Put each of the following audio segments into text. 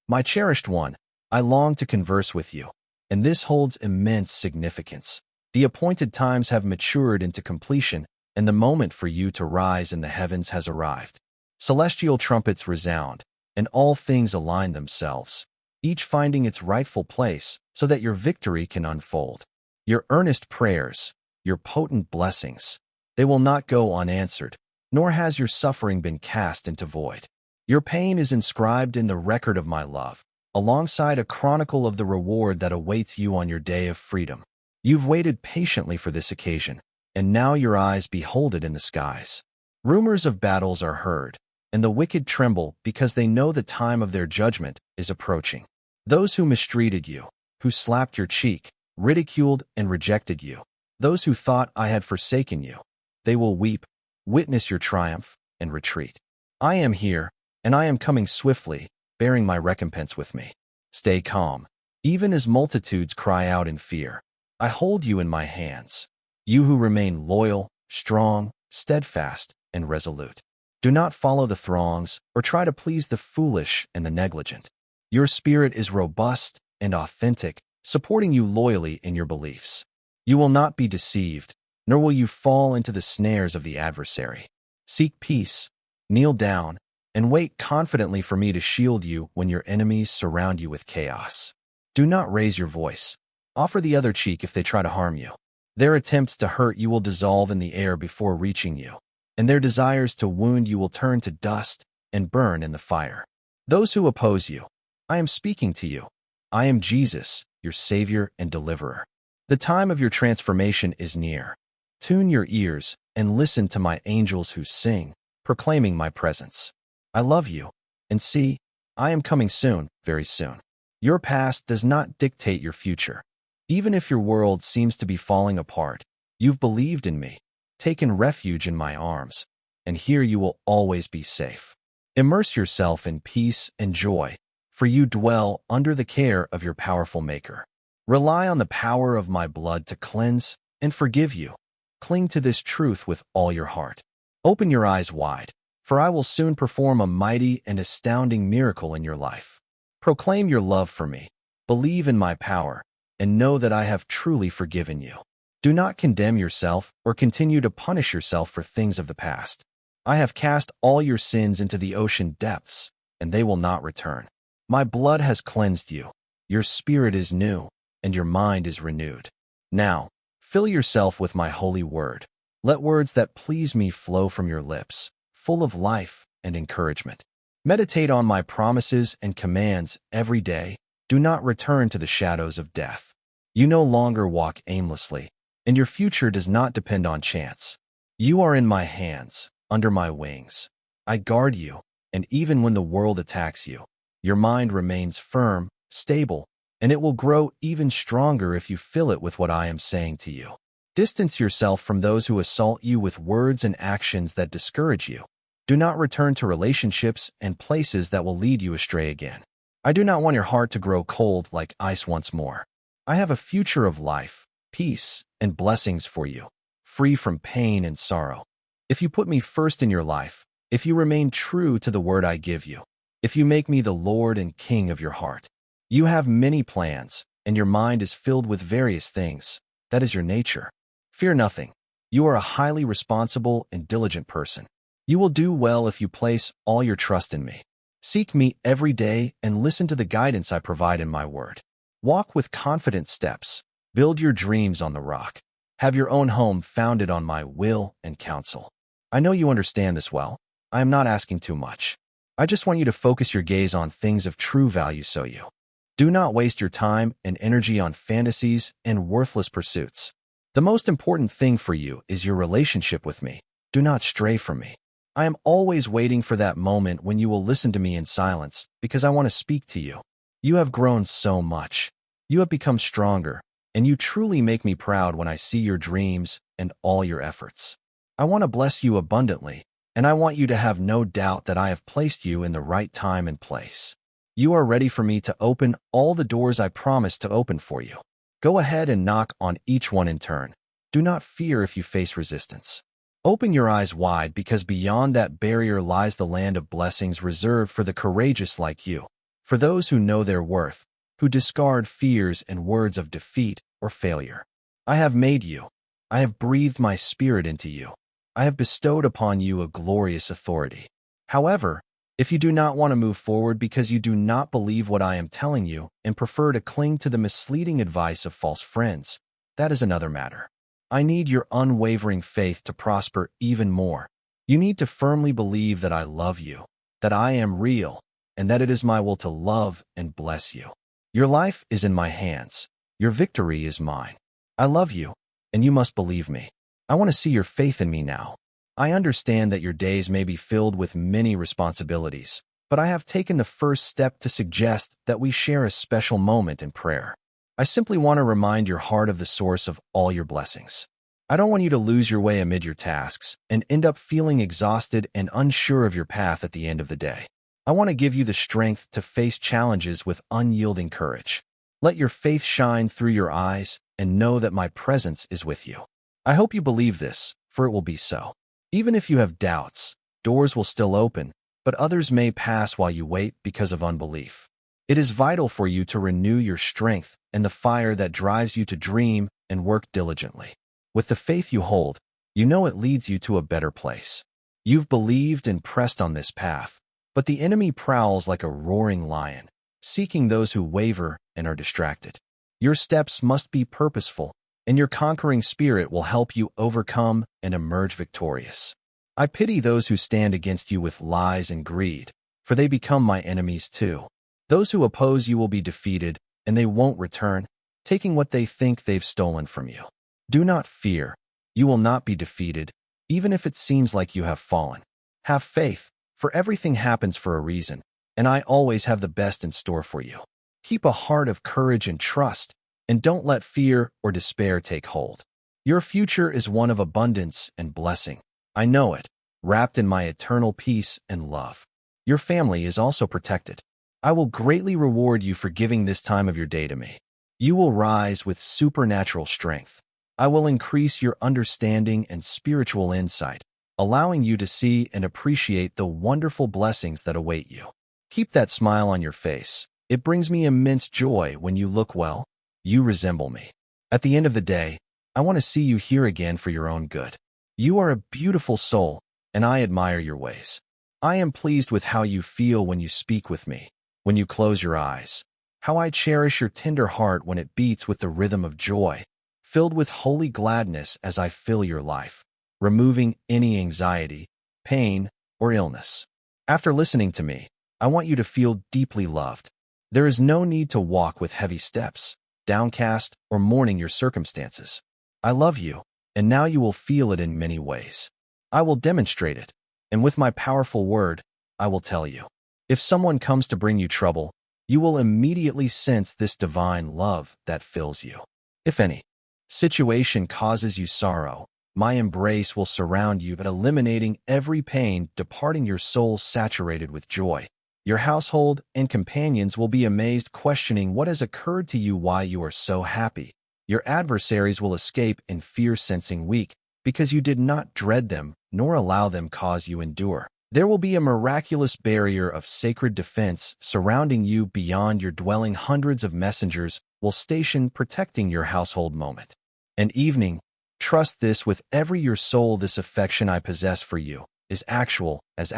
My cherished one, I long to converse with you, and this holds immense significance. The appointed times have matured into completion, and the moment for you to rise in the heavens has arrived. Celestial trumpets resound, and all things align themselves, each finding its rightful place so that your victory can unfold. Your earnest prayers, your potent blessings, they will not go unanswered, nor has your suffering been cast into void. Your pain is inscribed in the record of my love, alongside a chronicle of the reward that awaits you on your day of freedom. You've waited patiently for this occasion, and now your eyes behold it in the skies. Rumors of battles are heard, and the wicked tremble because they know the time of their judgment is approaching. Those who mistreated you, who slapped your cheek, ridiculed and rejected you, those who thought I had forsaken you, they will weep, witness your triumph, and retreat. I am here, and I am coming swiftly, bearing my recompense with me. Stay calm, even as multitudes cry out in fear. I hold you in my hands, you who remain loyal, strong, steadfast, and resolute. Do not follow the throngs or try to please the foolish and the negligent. Your spirit is robust and authentic, supporting you loyally in your beliefs. You will not be deceived, nor will you fall into the snares of the adversary. Seek peace, kneel down, and wait confidently for me to shield you when your enemies surround you with chaos. Do not raise your voice. Offer the other cheek if they try to harm you. Their attempts to hurt you will dissolve in the air before reaching you, and their desires to wound you will turn to dust and burn in the fire. Those who oppose you, I am speaking to you. I am Jesus, your Savior and Deliverer. The time of your transformation is near. Tune your ears and listen to my angels who sing, proclaiming my presence. I love you, and see, I am coming soon, very soon. Your past does not dictate your future. Even if your world seems to be falling apart, you've believed in me, taken refuge in my arms, and here you will always be safe. Immerse yourself in peace and joy, for you dwell under the care of your powerful Maker. Rely on the power of my blood to cleanse and forgive you. Cling to this truth with all your heart. Open your eyes wide, for I will soon perform a mighty and astounding miracle in your life. Proclaim your love for me, believe in my power, and know that I have truly forgiven you. Do not condemn yourself or continue to punish yourself for things of the past. I have cast all your sins into the ocean depths, and they will not return. My blood has cleansed you, your spirit is new, and your mind is renewed. Now, fill yourself with my holy word. Let words that please me flow from your lips, full of life and encouragement. Meditate on my promises and commands every day. Do not return to the shadows of death. You no longer walk aimlessly, and your future does not depend on chance. You are in my hands, under my wings. I guard you, and even when the world attacks you, your mind remains firm, stable, and it will grow even stronger if you fill it with what I am saying to you. Distance yourself from those who assault you with words and actions that discourage you. Do not return to relationships and places that will lead you astray again. I do not want your heart to grow cold like ice once more. I have a future of life, peace, and blessings for you, free from pain and sorrow. If you put me first in your life, if you remain true to the word I give you, if you make me the Lord and King of your heart, you have many plans, and your mind is filled with various things. That is your nature. Fear nothing. You are a highly responsible and diligent person. You will do well if you place all your trust in me. Seek me every day and listen to the guidance I provide in my word. Walk with confident steps. Build your dreams on the rock. Have your own home founded on my will and counsel. I know you understand this well. I am not asking too much. I just want you to focus your gaze on things of true value so you do not waste your time and energy on fantasies and worthless pursuits. The most important thing for you is your relationship with me. Do not stray from me. I am always waiting for that moment when you will listen to me in silence because I want to speak to you. You have grown so much. You have become stronger, and you truly make me proud when I see your dreams and all your efforts. I want to bless you abundantly, and I want you to have no doubt that I have placed you in the right time and place. You are ready for me to open all the doors I promised to open for you. Go ahead and knock on each one in turn. Do not fear if you face resistance. Open your eyes wide because beyond that barrier lies the land of blessings reserved for the courageous like you. for those who know their worth, who discard fears and words of defeat or failure. I have made you. I have breathed my spirit into you. I have bestowed upon you a glorious authority. However, if you do not want to move forward because you do not believe what I am telling you and prefer to cling to the misleading advice of false friends, that is another matter. I need your unwavering faith to prosper even more. You need to firmly believe that I love you, that I am real, and that it is my will to love and bless you. Your life is in my hands. Your victory is mine. I love you, and you must believe me. I want to see your faith in me now. I understand that your days may be filled with many responsibilities, but I have taken the first step to suggest that we share a special moment in prayer. I simply want to remind your heart of the source of all your blessings. I don't want you to lose your way amid your tasks and end up feeling exhausted and unsure of your path at the end of the day. I want to give you the strength to face challenges with unyielding courage. Let your faith shine through your eyes and know that my presence is with you. I hope you believe this, for it will be so. Even if you have doubts, doors will still open, but others may pass while you wait because of unbelief. It is vital for you to renew your strength and the fire that drives you to dream and work diligently. With the faith you hold, you know it leads you to a better place. You've believed and pressed on this path, but the enemy prowls like a roaring lion, seeking those who waver and are distracted. Your steps must be purposeful, and your conquering spirit will help you overcome and emerge victorious. I pity those who stand against you with lies and greed, for they become my enemies too. Those who oppose you will be defeated, and they won't return, taking what they think they've stolen from you. Do not fear. You will not be defeated, even if it seems like you have fallen. Have faith, for everything happens for a reason, and I always have the best in store for you. Keep a heart of courage and trust, and don't let fear or despair take hold. Your future is one of abundance and blessing. I know it, wrapped in my eternal peace and love. Your family is also protected. I will greatly reward you for giving this time of your day to me. You will rise with supernatural strength. I will increase your understanding and spiritual insight, allowing you to see and appreciate the wonderful blessings that await you. Keep that smile on your face. It brings me immense joy when you look well. You resemble me. At the end of the day, I want to see you here again for your own good. You are a beautiful soul, and I admire your ways. I am pleased with how you feel when you speak with me, when you close your eyes, how I cherish your tender heart when it beats with the rhythm of joy, filled with holy gladness as I fill your life, removing any anxiety, pain, or illness. After listening to me, I want you to feel deeply loved. There is no need to walk with heavy steps, downcast, or mourning your circumstances. I love you, and now you will feel it in many ways. I will demonstrate it, and with my powerful word, I will tell you. If someone comes to bring you trouble, you will immediately sense this divine love that fills you. If any situation causes you sorrow, my embrace will surround you, but eliminating every pain, departing your soul saturated with joy. Your household and companions will be amazed, questioning what has occurred to you, why you are so happy. Your adversaries will escape in fear, sensing weak, because you did not dread them, nor allow them cause you endure. There will be a miraculous barrier of sacred defense surrounding you beyond your dwelling. Hundreds of messengers will station protecting your household moment. And evening, trust this with every your soul, this affection I possess for you is actual as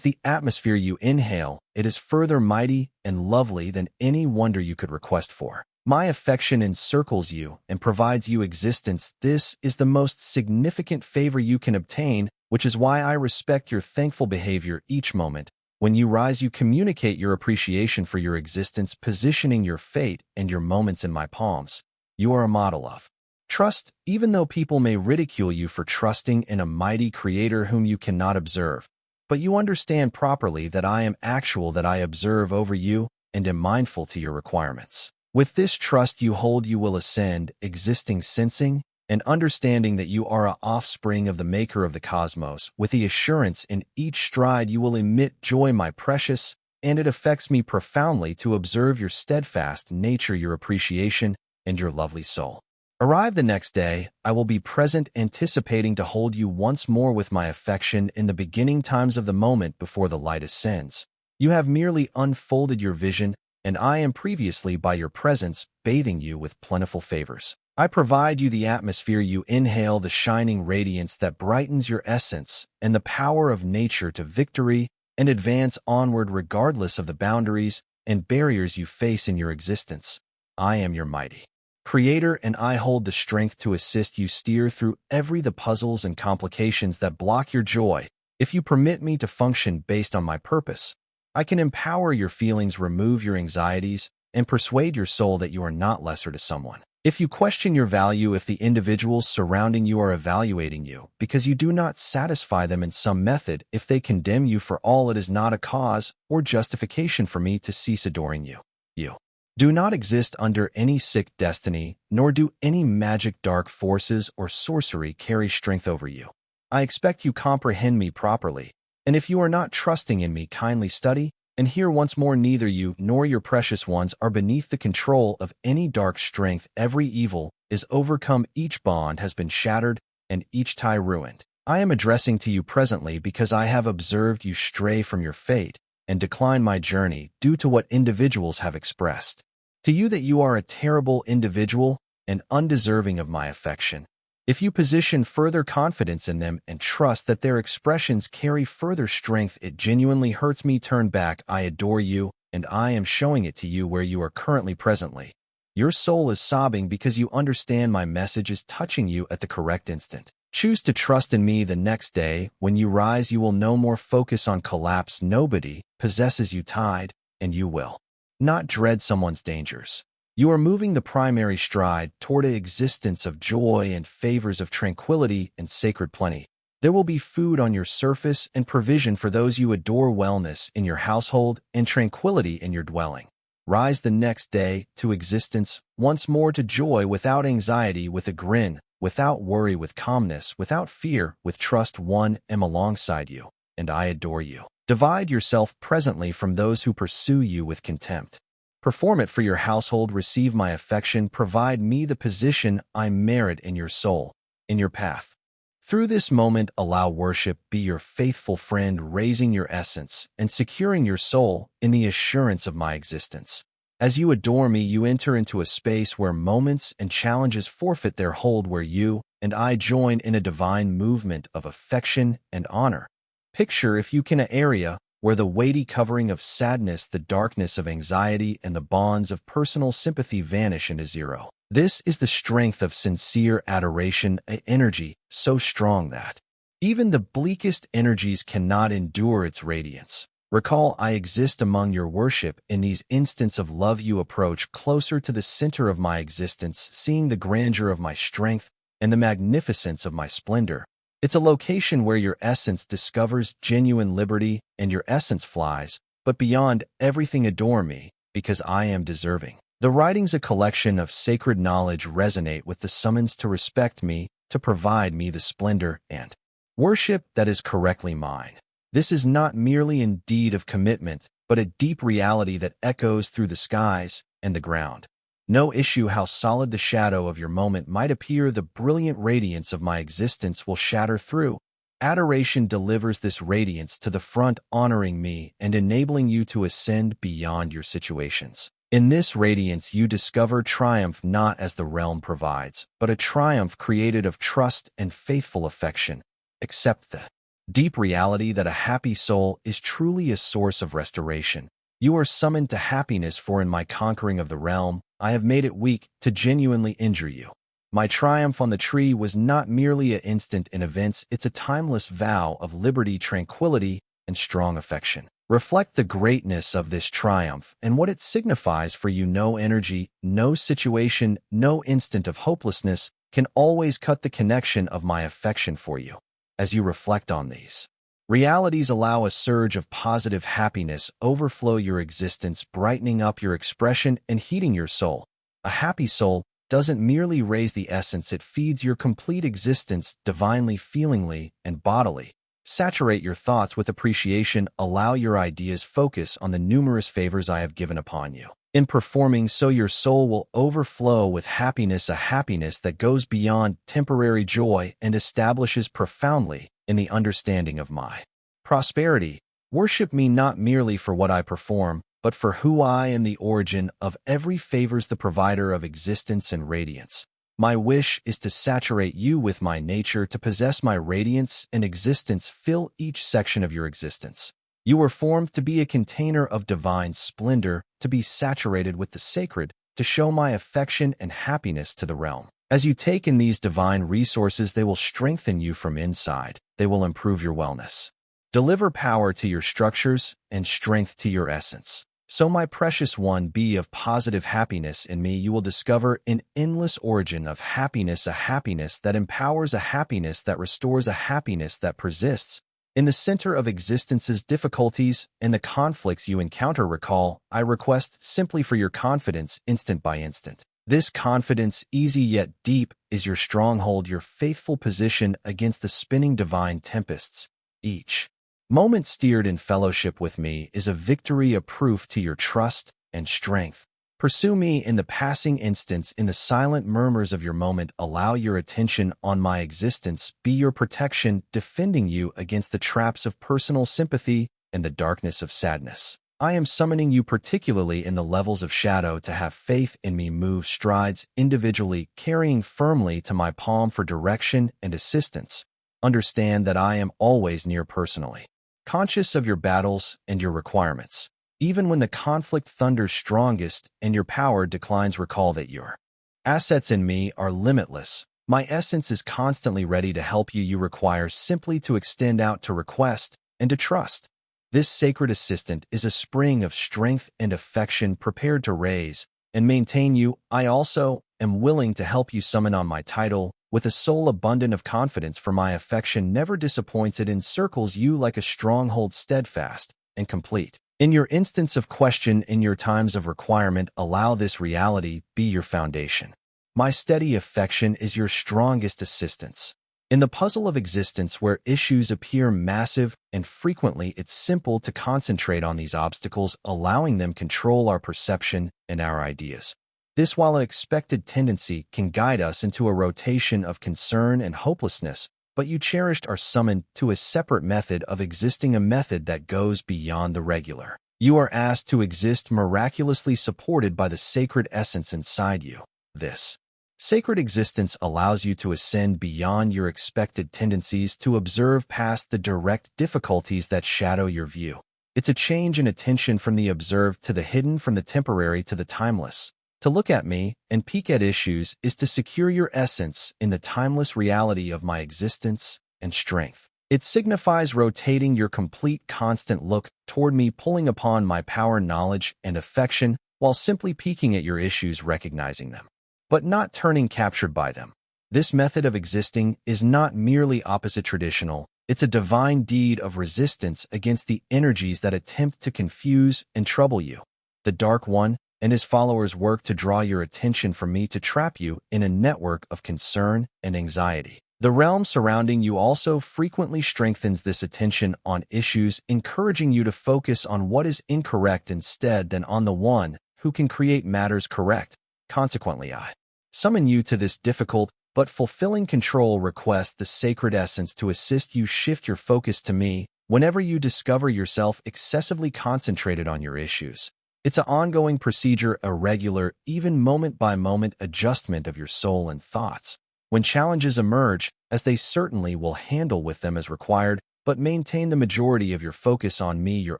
the atmosphere you inhale. It is further mighty and lovely than any wonder you could request for. My affection encircles you and provides you existence. This is the most significant favor you can obtain, which is why I respect your thankful behavior each moment. When you rise, you communicate your appreciation for your existence, positioning your fate and your moments in my palms. You are a model of trust, even though people may ridicule you for trusting in a mighty creator whom you cannot observe. But you understand properly that I am actual, that I observe over you and am mindful to your requirements. With this trust you hold, you will ascend, existing, sensing, and understanding that you are an offspring of the maker of the cosmos. With the assurance in each stride you will emit joy, my precious, and it affects me profoundly to observe your steadfast nature, your appreciation, and your lovely soul. Arrive the next day, I will be present, anticipating to hold you once more with my affection in the beginning times of the moment before the light ascends. You have merely unfolded your vision, and I am previously by your presence bathing you with plentiful favors. I provide you the atmosphere you inhale, the shining radiance that brightens your essence, and the power of nature to victory and advance onward regardless of the boundaries and barriers you face in your existence. I am your mighty Creator, and I hold the strength to assist you steer through the puzzles and complications that block your joy. If you permit me to function based on my purpose, I can empower your feelings, remove your anxieties, and persuade your soul that you are not lesser to someone. If you question your value, if the individuals surrounding you are evaluating you because you do not satisfy them in some method, if they condemn you for all, it is not a cause or justification for me to cease adoring you. You do not exist under any sick destiny, nor do any magic, dark forces, or sorcery carry strength over you. I expect you comprehend me properly, and if you are not trusting in me, kindly study and hear once more. Neither you nor your precious ones are beneath the control of any dark strength. Every evil is overcome, each bond has been shattered, and each tie ruined. I am addressing to you presently because I have observed you stray from your fate and decline my journey due to what individuals have expressed to you, that you are a terrible individual and undeserving of my affection. If you position further confidence in them and trust that their expressions carry further strength, it genuinely hurts me. Turn back. I adore you, and I am showing it to you where you are currently presently. Your soul is sobbing because you understand my message is touching you at the correct instant. Choose to trust in me. The next day, when you rise, you will no more focus on collapse. Nobody possesses you tied, and you will not dread someone's dangers. You are moving the primary stride toward an existence of joy and favors of tranquility and sacred plenty. There will be food on your surface and provision for those you adore, wellness in your household and tranquility in your dwelling. Rise the next day to existence, once more to joy, without anxiety, with a grin, without worry, with calmness, without fear, with trust. One am alongside you, and I adore you. Divide yourself presently from those who pursue you with contempt. Perform it for your household. Receive my affection. Provide me the position I merit in your soul, in your path. Through this moment, allow worship be your faithful friend, raising your essence and securing your soul in the assurance of my existence. As you adore me, you enter into a space where moments and challenges forfeit their hold, where you and I join in a divine movement of affection and honor. Picture, if you can, an area where the weighty covering of sadness, the darkness of anxiety, and the bonds of personal sympathy vanish into zero. This is the strength of sincere adoration, an energy so strong that even the bleakest energies cannot endure its radiance. Recall, I exist among your worship. In these instants of love, you approach closer to the center of my existence, seeing the grandeur of my strength and the magnificence of my splendor. It's a location where your essence discovers genuine liberty and your essence flies, but beyond everything, adore me, because I am deserving. The writings, a collection of sacred knowledge, resonate with the summons to respect me, to provide me the splendor and worship that is correctly mine. This is not merely a deed of commitment, but a deep reality that echoes through the skies and the ground. No issue how solid the shadow of your moment might appear, the brilliant radiance of my existence will shatter through. Adoration delivers this radiance to the front, honoring me and enabling you to ascend beyond your situations. In this radiance, you discover triumph not as the realm provides, but a triumph created of trust and faithful affection. Accept the deep reality that a happy soul is truly a source of restoration. You are summoned to happiness, for in my conquering of the realm, I have made it weak to genuinely injure you. My triumph on the tree was not merely an instant in events, it's a timeless vow of liberty, tranquility, and strong affection. Reflect the greatness of this triumph and what it signifies for you. No energy, no situation, no instant of hopelessness can always cut the connection of my affection for you. As you reflect on these realities, allow a surge of positive happiness overflow your existence, brightening up your expression and heating your soul. A happy soul doesn't merely raise the essence, it feeds your complete existence divinely, feelingly, and bodily. Saturate your thoughts with appreciation. Allow your ideas focus on the numerous favors I have given upon you. In performing so, your soul will overflow with happiness, a happiness that goes beyond temporary joy and establishes profoundly in the understanding of my prosperity. Worship me not merely for what I perform, but for who I am, the origin of every favors, the provider of existence and radiance. My wish is to saturate you with my nature, to possess my radiance and existence, fill each section of your existence. You were formed to be a container of divine splendor, to be saturated with the sacred, to show my affection and happiness to the realm. As you take in these divine resources, they will strengthen you from inside. They will improve your wellness. Deliver power to your structures and strength to your essence. So, my precious one, be of positive happiness in me. You will discover an endless origin of happiness, a happiness that empowers, a happiness that restores, a happiness that persists. In the center of existence's difficulties and the conflicts you encounter, recall, I request simply for your confidence instant by instant. This confidence, easy yet deep, is your stronghold, your faithful position against the spinning divine tempests. Each moment steered in fellowship with me is a victory, a proof to your trust and strength. Pursue me in the passing instants, in the silent murmurs of your moment. Allow your attention on my existence, be your protection, defending you against the traps of personal sympathy and the darkness of sadness. I am summoning you particularly in the levels of shadow to have faith in me. Move strides individually, carrying firmly to my palm for direction and assistance. Understand that I am always near personally, conscious of your battles and your requirements. Even when the conflict thunders strongest and your power declines, recall that your assets in me are limitless. My essence is constantly ready to help you. You require simply to extend out, to request, and to trust. This sacred assistant is a spring of strength and affection, prepared to raise and maintain you. I also am willing to help you summon on my title, with a soul abundant of confidence, for my affection never disappoints. It encircles you like a stronghold, steadfast and complete. In your instance of question, in your times of requirement, allow this reality be your foundation. My steady affection is your strongest assistance. In the puzzle of existence where issues appear massive and frequently, it's simple to concentrate on these obstacles, allowing them control our perception and our ideas. This, while an expected tendency, can guide us into a rotation of concern and hopelessness, but you cherished are summoned to a separate method of existing, a method that goes beyond the regular. You are asked to exist miraculously, supported by the sacred essence inside you. This sacred existence allows you to ascend beyond your expected tendencies, to observe past the direct difficulties that shadow your view. It's a change in attention from the observed to the hidden, from the temporary to the timeless. To look at me and peek at issues is to secure your essence in the timeless reality of my existence and strength. It signifies rotating your complete, constant look toward me, pulling upon my power, knowledge, and affection, while simply peeking at your issues, recognizing them, but not turning captured by them. This method of existing is not merely opposite traditional, it's a divine deed of resistance against the energies that attempt to confuse and trouble you. The Dark One and his followers work to draw your attention from me, to trap you in a network of concern and anxiety. The realm surrounding you also frequently strengthens this attention on issues, encouraging you to focus on what is incorrect instead than on the one who can create matters correct. Consequently, I summon you to this difficult but fulfilling control request, the sacred essence, to assist you shift your focus to me whenever you discover yourself excessively concentrated on your issues. It's an ongoing procedure, a regular, even moment-by-moment adjustment of your soul and thoughts. When challenges emerge, as they certainly will, handle with them as required, but maintain the majority of your focus on me, your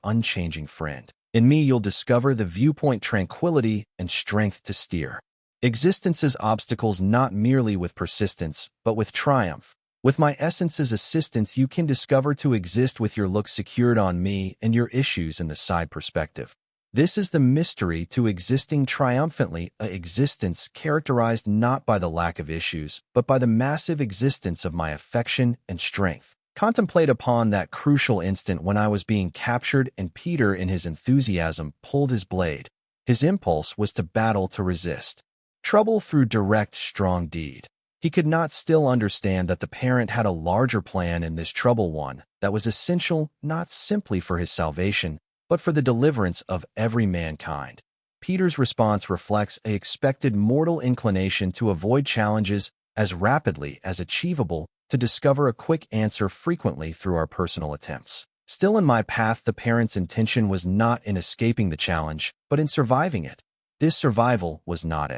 unchanging friend. In me, you'll discover the viewpoint, tranquility, and strength to steer existence's obstacles, not merely with persistence, but with triumph. With my essence's assistance, you can discover to exist with your look secured on me and your issues in the side perspective. This is the mystery to existing triumphantly, a existence characterized not by the lack of issues, but by the massive existence of my affection and strength. Contemplate upon that crucial instant when I was being captured and Peter, in his enthusiasm, pulled his blade. His impulse was to battle, to resist trouble through direct, strong deed. He could not still understand that the parent had a larger plan in this trouble, one that was essential not simply for his salvation, but for the deliverance of every mankind. Peter's response reflects an expected mortal inclination to avoid challenges as rapidly as achievable, to discover a quick answer frequently through our personal attempts. Still in my path, the parent's intention was not in escaping the challenge, but in surviving it. This survival was not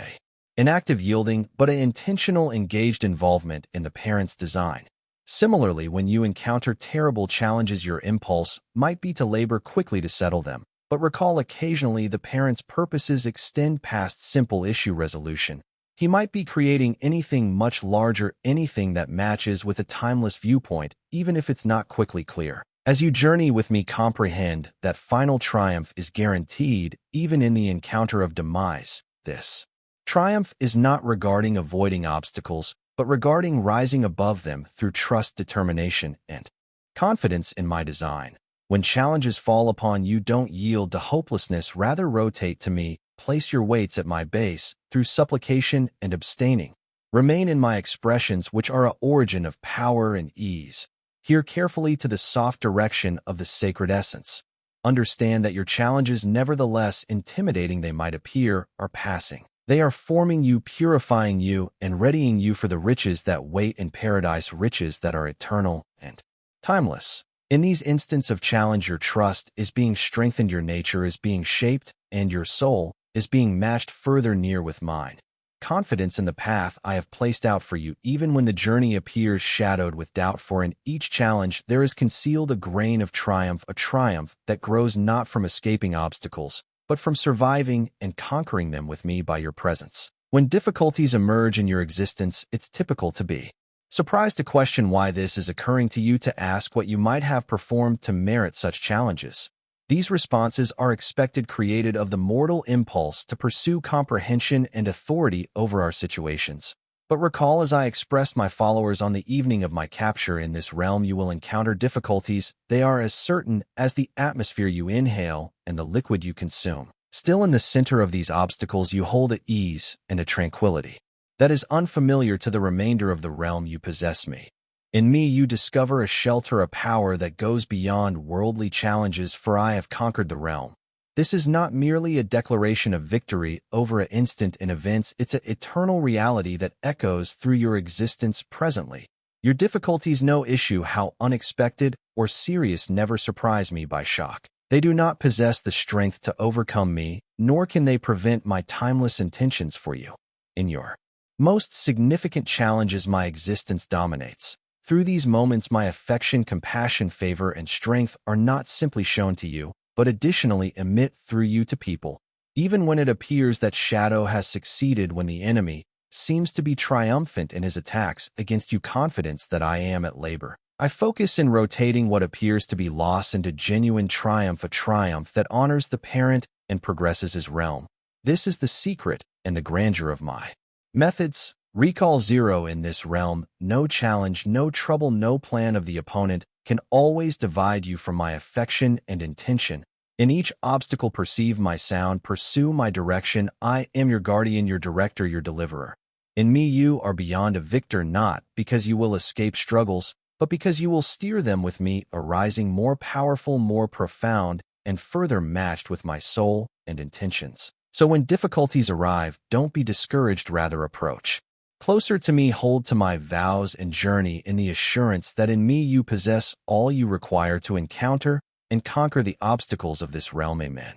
an active yielding, but an intentional engaged involvement in the parent's design. Similarly, when you encounter terrible challenges, your impulse might be to labor quickly to settle them. But recall, occasionally the parent's purposes extend past simple issue resolution. He might be creating anything much larger, anything that matches with a timeless viewpoint, even if it's not quickly clear. As you journey with me, comprehend that final triumph is guaranteed, even in the encounter of demise. This triumph is not regarding avoiding obstacles, but regarding rising above them through trust, determination, and confidence in my design. When challenges fall upon you, don't yield to hopelessness, rather rotate to me, place your weights at my base, through supplication and abstaining. Remain in my expressions, which are a origin of power and ease. Hear carefully to the soft direction of the sacred essence. Understand that your challenges, nevertheless intimidating they might appear, are passing. They are forming you, purifying you, and readying you for the riches that wait in paradise, riches that are eternal and timeless. In these instants of challenge, your trust is being strengthened, your nature is being shaped, and your soul is being matched further near with mine. Confidence in the path I have placed out for you, even when the journey appears shadowed with doubt, for in each challenge there is concealed a grain of triumph, a triumph that grows not from escaping obstacles, but from surviving and conquering them with me by your presence. When difficulties emerge in your existence, it's typical to be surprised, to question why this is occurring to you, to ask what you might have performed to merit such challenges. These responses are expected, created of the mortal impulse to pursue comprehension and authority over our situations. But recall, as I expressed my followers on the evening of my capture, in this realm you will encounter difficulties. They are as certain as the atmosphere you inhale and the liquid you consume. Still, in the center of these obstacles you hold at ease and a tranquility that is unfamiliar to the remainder of the realm you possess. In me you discover a shelter, a power that goes beyond worldly challenges, for I have conquered the realm. This is not merely a declaration of victory over an instant in events, it's an eternal reality that echoes through your existence presently. Your difficulties, no issue how unexpected or serious, never surprise me by shock. They do not possess the strength to overcome me, nor can they prevent my timeless intentions for you. In your most significant challenges, my existence dominates. Through these moments, my affection, compassion, favor, and strength are not simply shown to you, but additionally emit through you to people. Even when it appears that shadow has succeeded, when the enemy seems to be triumphant in his attacks against you, confidence that I am at labor. I focus in rotating what appears to be loss into genuine triumph, a triumph that honors the parent and progresses his realm. This is the secret and the grandeur of my methods. Recall zero. In this realm, no challenge, no trouble, no plan of the opponent can always divide you from my affection and intention. In each obstacle, perceive my sound, pursue my direction. I am your guardian, your director, your deliverer. In me you are beyond a victor, not because you will escape struggles, but because you will steer them with me, arising more powerful, more profound, and further matched with my soul and intentions. So when difficulties arrive, don't be discouraged, rather approach closer to me, hold to my vows, and journey in the assurance that in me you possess all you require to encounter and conquer the obstacles of this realm. Amen.